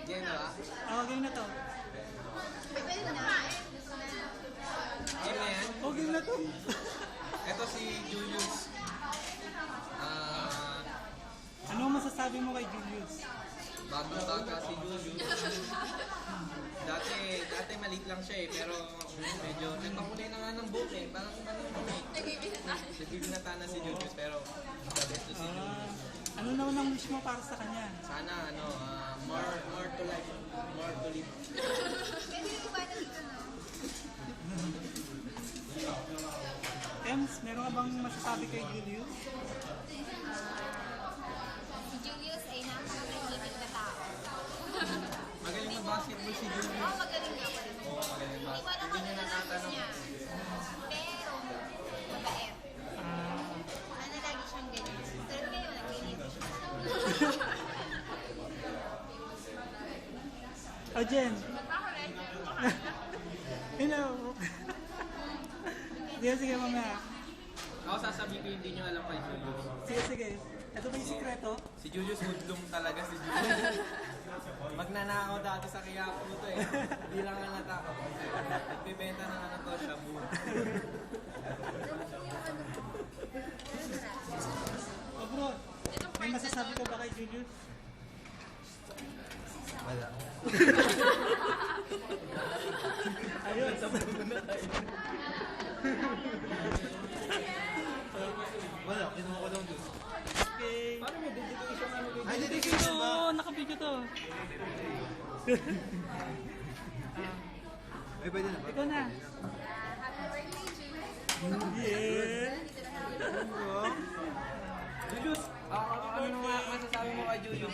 Game na ba? Oo, game na to. Game na yan? Oo, game na to. Ito si Julius. Ano masasabi mo kay Julius? Bagong bata si Julius. Dati maliit lang siya eh, pero medyo nagpakulay na nga ng buhok eh. Parang nagbibinata na si Julius, pero ito si Julius. Ano na unang wish mo para sa kanya? Sana more to life, more to live. Ems, meron ka bang masasabi kay Julius? Si Julius ay napakatahimik na tao. Magaling mag-basketball si Julius. Oo, magaling nga pala. Oo, magaling Hindi ko alam mag-basketball. kung Hindi ano niya lang natatanong. niya. Pero, mabait. Ano lagi siyang ganyan. Pero ngayon, naglilinis siya. Oh, Jen. Magpakulit. Hello. Sige, mamaya. Ako sasabihin ko hindi nyo alam kay Julius. Sige. Ito ba yung sikreto? Si Julius hoodlum talaga si Julius. Magnanakaw dati sa Quiapo to eh. Hindi lang nga natakot. Nagbibenta ng ano to, shabu. Oh, bro. May masasabi ka ba kay Julius? Wala. Ayun, sabay mo na tayo. Wala, kinuha ko lang doon. Okay. Paano may dedication ano kay Ay, dedication ba? Oo, nakabidyo to. Ay, pwede na ba? Ikaw na. Happy birthday, Julius. Yeah. Julius, ano naman masasabi mo kay Julius?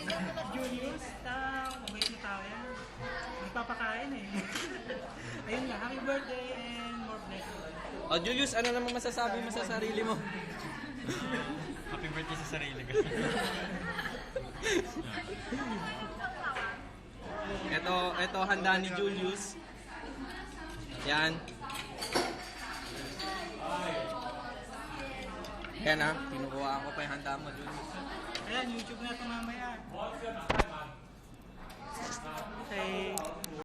Julius, mabait na tao yan. Nagpapakain eh. Ayun nga, happy birthday and more blessings. Oh, Julius, ano naman masasabi mo sa sarili mo? Happy birthday sa sarili ko. Ito handa ni Julius. Yan. Yan ha, kinukuha ko pa yung handa mo, Julius. Ayan, YouTube na ito mamaya. Okay.